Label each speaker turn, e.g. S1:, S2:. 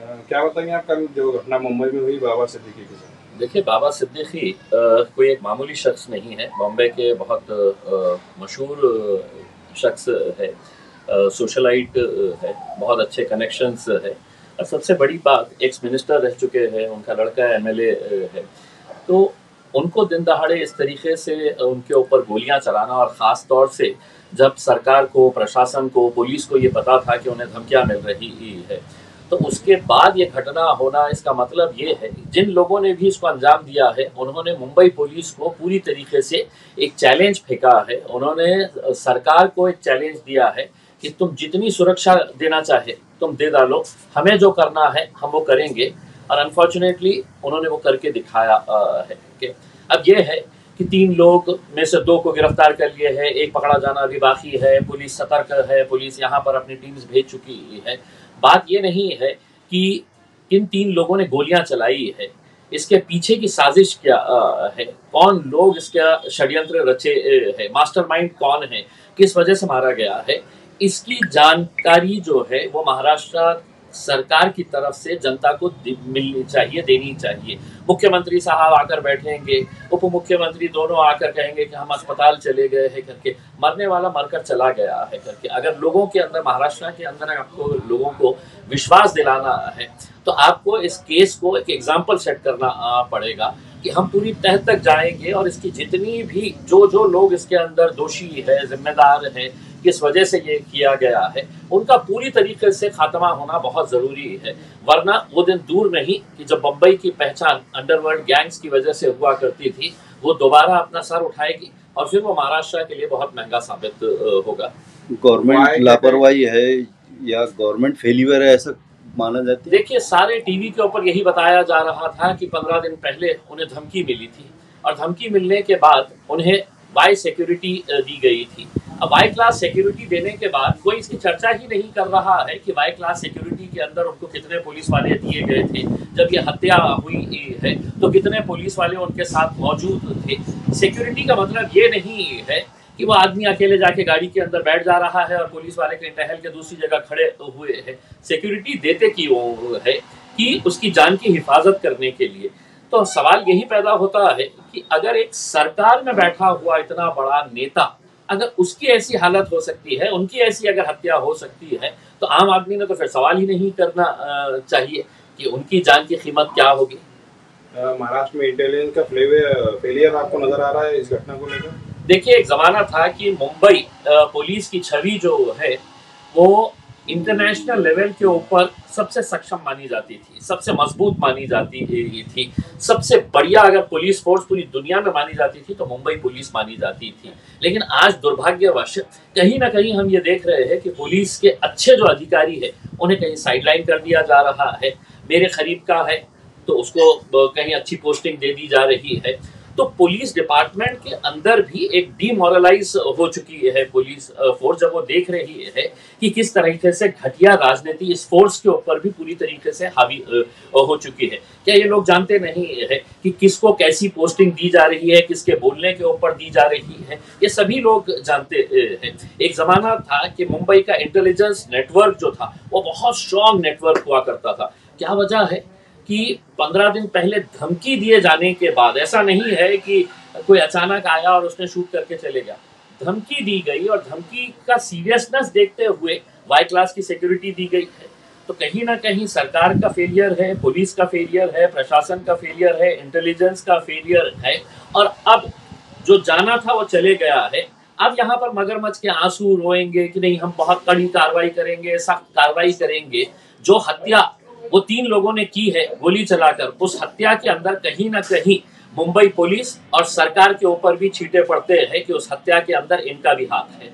S1: क्या बताएंगे आप कल जो घटना मुंबई में हुई बाबा सिद्दीकी के साथ?
S2: देखिए, बाबा सिद्दीकी कोई एक मामूली शख्स नहीं है। बॉम्बे के बहुत मशहूर शख्स है, सोशलाइट है, बहुत अच्छे कनेक्शंस है और सबसे बड़ी बात एक्स मिनिस्टर रह चुके हैं, उनका लड़का एमएलए है। तो उनको दिन दहाड़े इस तरीके से उनके ऊपर गोलियां चलाना, और ख़ास तौर से जब सरकार को, प्रशासन को, पुलिस को ये पता था कि उन्हें धमकियां मिल रही है, तो उसके बाद ये घटना होना, इसका मतलब ये है जिन लोगों ने भी इसको अंजाम दिया है उन्होंने मुंबई पुलिस को पूरी तरीके से एक चैलेंज फेंका है। उन्होंने सरकार को एक चैलेंज दिया है कि तुम जितनी सुरक्षा देना चाहे तुम दे डालो, हमें जो करना है हम वो करेंगे। और अनफॉर्चुनेटली उन्होंने वो करके दिखाया है कि अब ये है कि 3 लोग में से 2 को गिरफ्तार कर लिए है, एक पकड़ा जाना अभी बाकी है। पुलिस सतर्क है, पुलिस यहाँ पर अपनी टीम्स भेज चुकी है। बात ये नहीं है कि इन 3 लोगों ने गोलियां चलाई है, इसके पीछे की साजिश क्या है, कौन लोग इसका षड्यंत्र रचे है, मास्टरमाइंड कौन है, किस वजह से मारा गया है, इसकी जानकारी जो है वो महाराष्ट्र सरकार की तरफ से जनता को मिलनी चाहिए, देनी चाहिए। मुख्यमंत्री साहब आकर बैठेंगे, उप मुख्यमंत्री दोनों आकर कहेंगे कि हम अस्पताल चले गए हैं करके, मरने वाला मरकर चला गया है करके। अगर लोगों के अंदर, महाराष्ट्र के अंदर आपको लोगों को विश्वास दिलाना है तो आपको इस केस को एक एग्जाम्पल सेट करना पड़ेगा कि हम पूरी तह तक जाएंगे और इसकी जितनी भी जो लोग इसके अंदर दोषी है, जिम्मेदार है, किस वजह से ये किया गया है, उनका पूरी तरीके से खात्मा होना बहुत ज़रूरी है। वरना वो दिन दूर नहीं कि जब बम्बई की पहचान अंडरवर्ल्ड गैंग्स की वजह से हुआ करती थी, वो दोबारा अपना सर उठाएगी और फिर वो महाराष्ट्र के लिए बहुत महंगा साबित होगा।
S3: गवर्नमेंट लापरवाही है या गवर्नमेंट फेलियर है, ऐसा माना जाता है?
S2: देखिए, सारे टीवी के ऊपर यही बताया जा रहा था कि 15 दिन पहले उन्हें धमकी मिली थी और धमकी मिलने के बाद उन्हें वाई सिक्योरिटी दी गई थी। अब वाई क्लास सिक्योरिटी देने के बाद कोई इसकी चर्चा ही नहीं कर रहा है कि वाई क्लास सिक्योरिटी के अंदर उनको कितने पुलिस वाले दिए गए थे। जब ये हत्या हुई है तो कितने पुलिस वाले उनके साथ मौजूद थे। सिक्योरिटी का मतलब ये नहीं है कि वो आदमी अकेले जाके गाड़ी के अंदर बैठ जा रहा है और पुलिस वाले कहीं टहल के दूसरी जगह खड़े हुए हैं। सिक्योरिटी देते क्यों है कि उसकी जान की हिफाजत करने के लिए। तो सवाल यही पैदा होता है कि अगर एक सरकार में बैठा हुआ इतना बड़ा नेता, अगर उसकी ऐसी हालत हो सकती है, उनकी ऐसी अगर हत्या हो सकती है, तो आम आदमी ने तो फिर सवाल ही नहीं करना चाहिए कि उनकी जान की कीमत क्या होगी।
S1: महाराष्ट्र में इंटेलिजेंस का फेलियर आपको नजर आ रहा है इस घटना को लेकर?
S2: देखिए, एक जमाना था कि मुंबई पुलिस की छवि जो है वो इंटरनेशनल लेवल के ऊपर सबसे सक्षम मानी जाती थी, सबसे मजबूत मानी जाती थी, सबसे बढ़िया अगर पुलिस फोर्स पूरी दुनिया में मानी जाती थी तो मुंबई पुलिस मानी जाती थी। लेकिन आज दुर्भाग्यवश कहीं ना कहीं हम ये देख रहे हैं कि पुलिस के अच्छे जो अधिकारी है उन्हें कहीं साइडलाइन कर दिया जा रहा है। मेरे करीब का है तो उसको कहीं अच्छी पोस्टिंग दे दी जा रही है। तो पुलिस डिपार्टमेंट के अंदर भी एक डीमोरलाइज हो चुकी है पुलिस फोर्स, जब वो देख रही है कि किस तरीके से घटिया राजनीति इस फोर्स के ऊपर भी पूरी तरीके से हावी हो चुकी है। क्या ये लोग जानते नहीं है कि किसको कैसी पोस्टिंग दी जा रही है, किसके बोलने के ऊपर दी जा रही है? ये सभी लोग जानते हैं। एक जमाना था कि मुंबई का इंटेलिजेंस नेटवर्क जो था वो बहुत स्ट्रॉन्ग नेटवर्क हुआ करता था। क्या वजह है कि 15 दिन पहले धमकी दिए जाने के बाद, ऐसा नहीं है कि कोई अचानक आया और उसने शूट करके चले गया, धमकी दी गई और धमकी का सीरियसनेस देखते हुए वाई क्लास की सिक्योरिटी दी गई है। तो कहीं ना कहीं सरकार का फेलियर है, पुलिस का फेलियर है, प्रशासन का फेलियर है, इंटेलिजेंस का फेलियर है। और अब जो जाना था वो चले गया है। अब यहाँ पर मगरमच्छ के आंसू रोएंगे कि नहीं, हम बहुत कड़ी कार्रवाई करेंगे, सख्त कार्रवाई करेंगे। जो हत्या वो 3 लोगों ने की है गोली चलाकर, उस हत्या के अंदर कहीं ना कहीं मुंबई पुलिस और सरकार के ऊपर भी छींटे पड़ते हैं कि उस हत्या के अंदर इनका भी हाथ है।